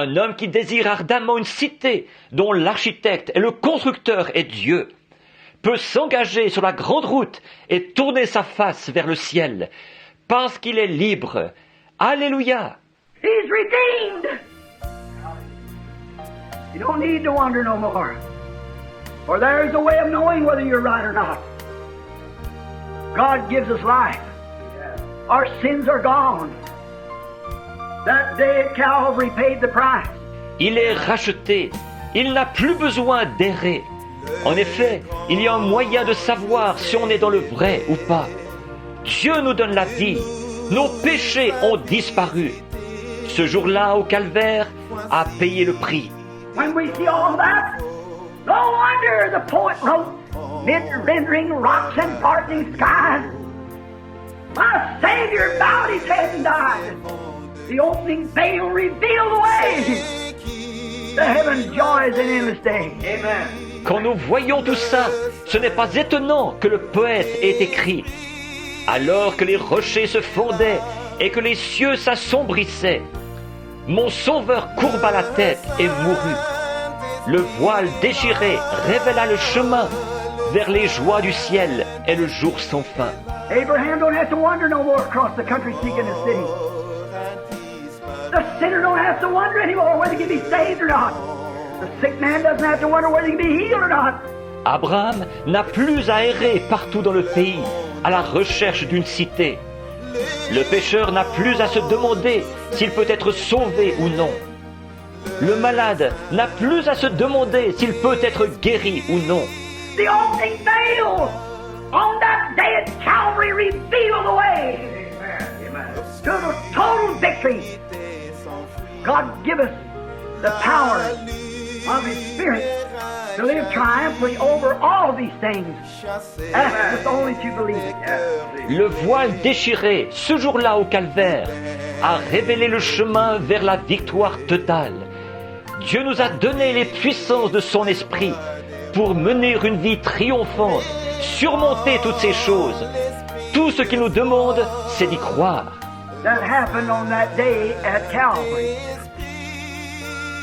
Un homme qui désire ardemment une cité dont l'architecte et le constructeur est Dieu peut s'engager sur la grande route et tourner sa face vers le ciel parce qu'il est libre. Alléluia! He's redeemed. You don't need to wonder no more. For there's a way of knowing whether you're right or not. God gives us life. Our sins are gone. That day at Calvary paid the price. Il est racheté. Il n'a plus besoin d'errer. En effet, il y a un moyen de savoir si on est dans le vrai ou pas. Dieu nous donne la vie. Nos péchés ont disparu. Ce jour-là, au calvaire, a payé le prix. When we see all that, no wonder the poet wrote, mid rendering rocks and darkening skies, my Savior bowed his head and died. The opening veil revealed the way. The heaven joys in endless day. Amen. Quand nous voyons tout ça, ce n'est pas étonnant que le poète ait écrit « Alors que les rochers se fondaient et que les cieux s'assombrissaient, mon sauveur courba la tête et mourut. Le voile déchiré révéla le chemin vers les joies du ciel et le jour sans fin. » Abraham don't have to wander no more across the country seeking a city. The sinner don't have to wonder anymore whether he can be saved or not. The sick man doesn't have to wonder whether he can be healed or not. Abraham n'a plus à errer partout dans le pays à la recherche d'une cité. Le pécheur n'a plus à se demander s'il peut être sauvé ou non. Le malade n'a plus à se demander s'il peut être guéri ou non. The opening veil on that day at Calvary revealed the way to the total victory. God give us the power of His Spirit to live triumphantly over all these things. Ask us only to believe it. Le voile déchiré, ce jour-là au calvaire, a révélé le chemin vers la victoire totale. Dieu nous a donné les puissances de son esprit pour mener une vie triomphante, surmonter toutes ces choses. Tout ce qu'il nous demande, c'est d'y croire. That happened on that day at Calvary.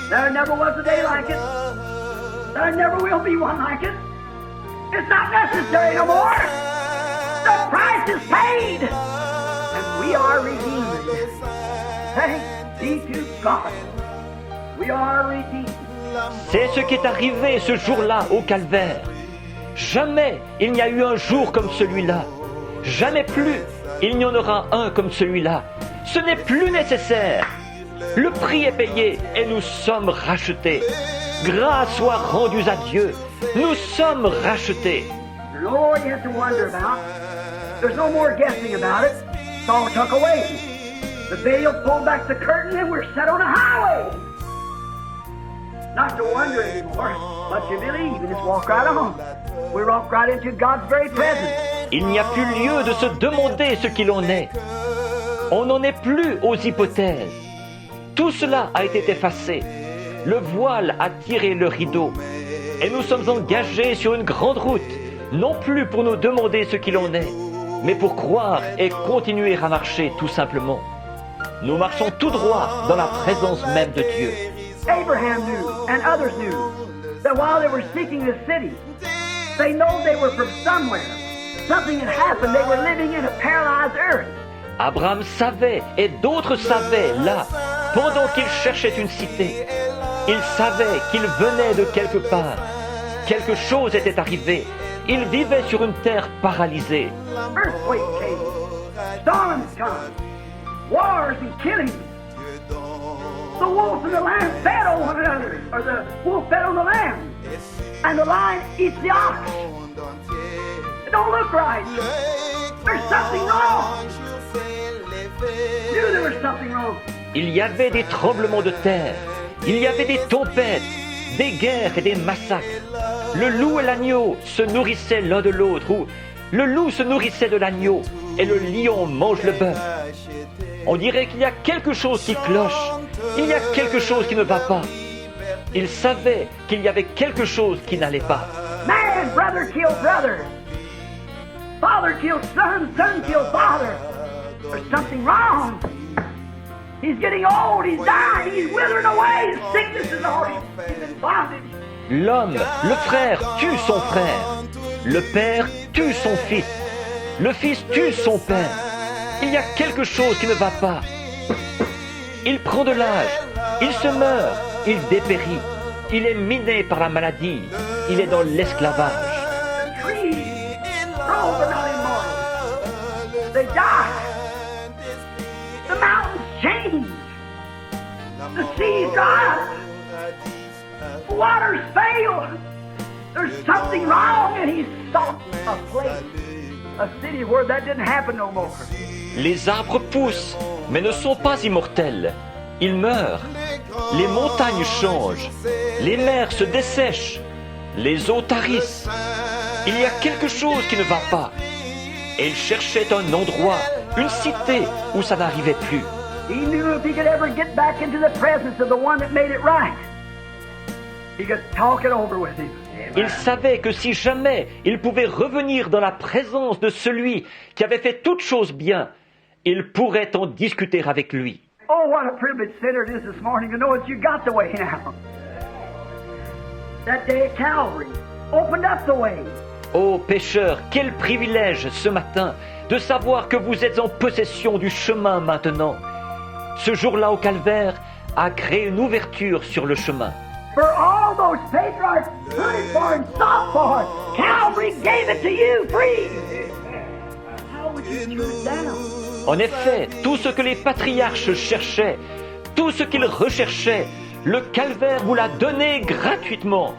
There never was a day like it. There never will be one like it. It's not necessary no more. The price is paid. And we are redeemed. Thanks be to God. We are redeemed. C'est ce qui est arrivé ce jour-là au calvaire. Jamais il n'y a eu un jour comme celui-là. Jamais plus il n'y en aura un comme celui-là. Ce n'est plus nécessaire. Le prix est payé et nous sommes rachetés. Grâce soit rendue à Dieu. Nous sommes rachetés. There's no more you have to wonder about. There's no more guessing about it. It's all tucked away. The veil pulled back the curtain and we're set on a highway. Not to wonder anymore, but to believe and just walk right on. We walk right into God's very presence. Il n'y a plus lieu de se demander ce qu'il en est. On n'en est plus aux hypothèses. Tout cela a été effacé. Le voile a tiré le rideau. Et nous sommes engagés sur une grande route, non plus pour nous demander ce qu'il en est, mais pour croire et continuer à marcher tout simplement. Nous marchons tout droit dans la présence même de Dieu. Abraham knew, and others knew, that while they were seeking the city, they know they were from somewhere. Something had happened. They were living in a paralyzed earth. Abraham savait et d'autres savaient là, pendant qu'ils cherchaient une cité. Ils savaient qu'ils venaient de quelque part. Quelque chose était arrivé. Ils vivaient sur une terre paralysée. Earthquake came. Storms come. Wars and killings. The wolf and the lion fed on one another, or the wolf fed on the lamb, and the lion eats the ox. It don't look right. There's something wrong. Knew there was something wrong. Il y avait des tremblements de terre, il y avait des tempêtes, des guerres et des massacres. Le loup et l'agneau se nourrissaient l'un de l'autre, ou le loup se nourrissait de l'agneau, et le lion mange le bœuf. On dirait qu'il y a quelque chose qui cloche, il y a quelque chose qui ne va pas. Ils savaient qu'il y avait quelque chose qui n'allait pas. Man, brother killed brother. Father killed son, son killed father. There's something wrong. He's getting old, he's dying, he's withering away, his sickness is on him, he's in bondage. L'homme, le frère tue son frère. Le père tue son fils. Le fils tue son père. Il y a quelque chose qui ne va pas. Il prend de l'âge. Il se meurt. Il dépérit. Il est miné par la maladie. Il est dans l'esclavage. The trees grow but not immortal. They die. The mountains change. The seas dry up. The waters fail. There's something wrong, and he sought a place, a city where that didn't happen no more. Les arbres poussent, mais ne sont pas immortels. Ils meurent. Les montagnes changent. Les mers se dessèchent. Les eaux tarissent. Il y a quelque chose qui ne va pas. Et il cherchait un endroit, une cité où ça n'arrivait plus. He knew if he could ever get back into the presence of the one that made it right, he could talk it over with him. Il savait que si jamais il pouvait revenir dans la présence de celui qui avait fait toutes choses bien, il pourrait en discuter avec lui. Oh, what a privilege, sinner, it is this morning to know that you got the way now. That day at Calvary opened up the way. Ô pécheur, quel privilège ce matin de savoir que vous êtes en possession du chemin maintenant. Ce jour-là au Calvaire a créé une ouverture sur le chemin. For all those patriarchs hunted for and sought for, Calvary gave it to you free. How would you turn it down? En effet, tout ce que les patriarches cherchaient, tout ce qu'ils recherchaient, le Calvaire vous l'a donné gratuitement.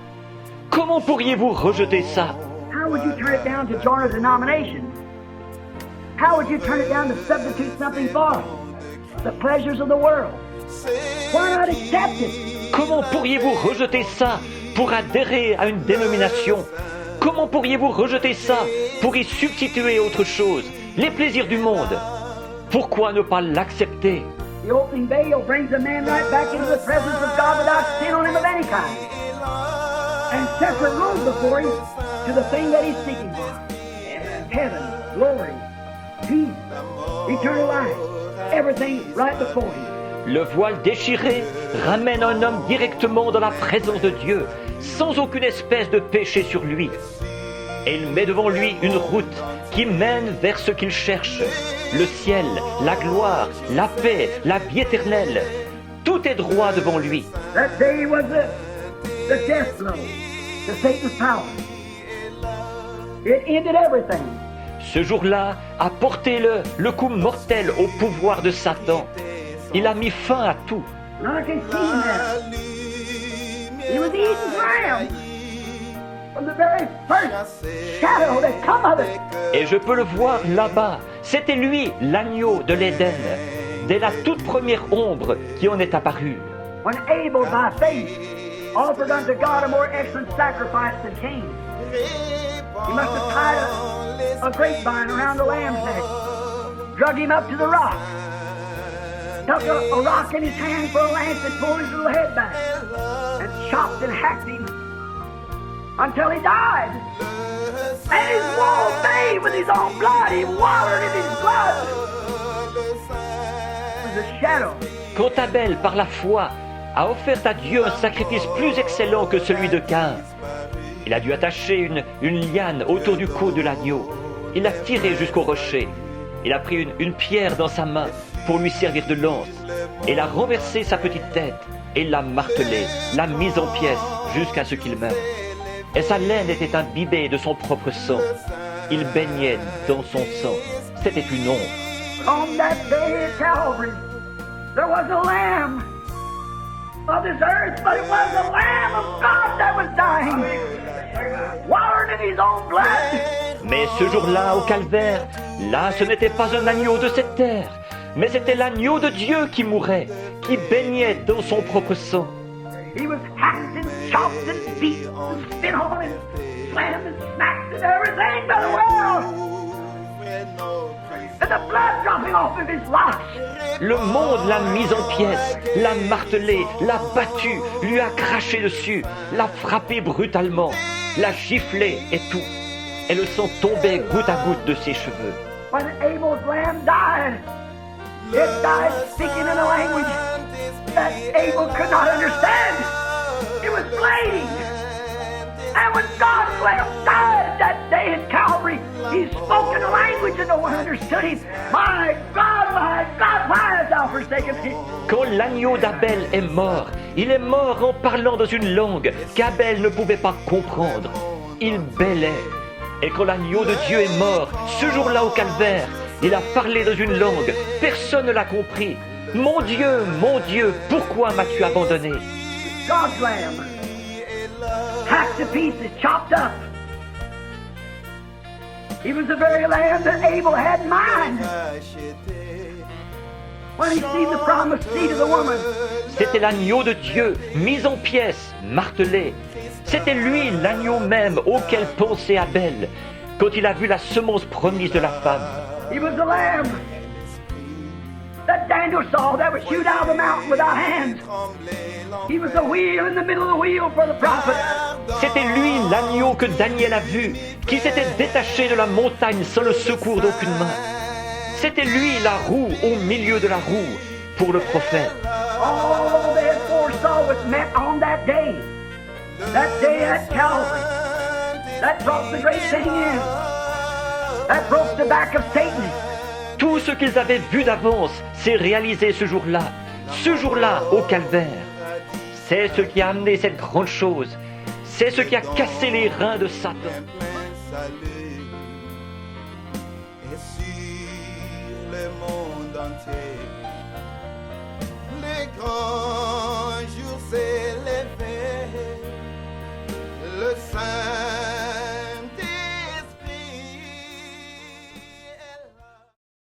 Comment pourriez-vous rejeter ça? How would you turn it down to join a denomination? How would you turn it down to substitute something for it? The pleasures of the world. Why not accept it? Comment pourriez-vous rejeter ça pour adhérer à une dénomination? Comment pourriez-vous rejeter ça pour y substituer autre chose, les plaisirs du monde? Pourquoi ne pas l'accepter? The opening veil brings a man right back into the presence of God without sin on him of any kind, and sets a road before him to the thing that he's seeking for. Heaven, glory, peace, eternal life, everything right before him. Le voile déchiré ramène un homme directement dans la présence de Dieu, sans aucune espèce de péché sur lui. Et il met devant lui une route qui mène vers ce qu'il cherche. Le ciel, la gloire, la paix, la vie éternelle. Tout est droit devant lui. That day was the death blow to Satan's power. It ended everything. Ce jour-là a porté le coup mortel au pouvoir de Satan. Il a mis fin à tout. And I can see him now. He was eating ground from the very first shadow that come of it. Et je peux le voir là-bas. C'était lui, l'agneau de l'Éden, dès la toute première ombre qui en est apparue. When Abel, by faith, offered unto God a more excellent sacrifice than Cain. He must have tied a grapevine around the lamb's neck, drug him up to the rock, took a rock in his hand for a lance and pulled his little head back, and chopped and hacked him until he died. And his wall bathed with his own blood. He watered in his blood. It was a shadow. Quand Abel, par la foi, a offert à Dieu un sacrifice plus excellent que celui de Caïn, il a dû attacher une liane autour du cou de l'agneau. Il l'a tiré jusqu'au rocher. Il a pris une pierre dans sa main pour lui servir de lance. Et il a renversé sa petite tête et l'a martelé, l'a mise en pièces jusqu'à ce qu'il meure. Et sa laine était imbibée de son propre sang. Il baignait dans son sang. C'était une honte. On that day at Calvary, there was a lamb of this earth, but it was the Lamb of God that was dying, watered in his own blood. Mais ce jour-là, au Calvaire, là, ce n'était pas un agneau de cette terre, mais c'était l'agneau de Dieu qui mourait, qui baignait dans son propre sang. He was hacked and chopped and beaten and spit on and slammed and smacked and everything but the world. And the blood dropping off of his locks. Le monde l'a mise en pièces, l'a martelé, l'a battu, lui a craché dessus, l'a frappé brutalement, l'a giflé et tout. Et le sang tombait goutte à goutte de ses cheveux. When Abel's lamb died, It died speaking in a language that Abel could not understand. It was bleeding. And when God's Lamb died that day at Calvary, he spoke in a language that no one understood him. My God, why hast thou forsaken me? Quand l'agneau d'Abel est mort, il est mort en parlant dans une langue qu'Abel ne pouvait pas comprendre. Il bêlait. Et quand l'agneau de Dieu est mort, ce jour-là au calvaire, il a parlé dans une langue. Personne ne l'a compris. Mon Dieu, pourquoi m'as-tu abandonné? God's Lamb, hacked to pieces, chopped up. He was the very lamb that Abel had in mind when he seen the promised seed of the woman. C'était l'agneau de Dieu, mis en pièces, martelé. C'était lui, l'agneau même, auquel pensait Abel, quand il a vu la semence promise de la femme. He was the lamb that Daniel saw that was shoot out of the mountain without hands. He was the wheel in the middle of the wheel for the prophet. C'était lui, l'agneau que Daniel a vu, qui s'était détaché de la montagne sans le secours d'aucune main. C'était lui, la roue au milieu de la roue, pour le prophète. All they had foresaw was met on that day at Calvary. That brought the great thing in. That broke the back of Satan. Tout ce qu'ils avaient vu d'avance s'est réalisé ce jour-là au calvaire. C'est ce qui a amené cette grande chose. C'est ce qui a cassé les reins de Satan. Et sur le monde entier.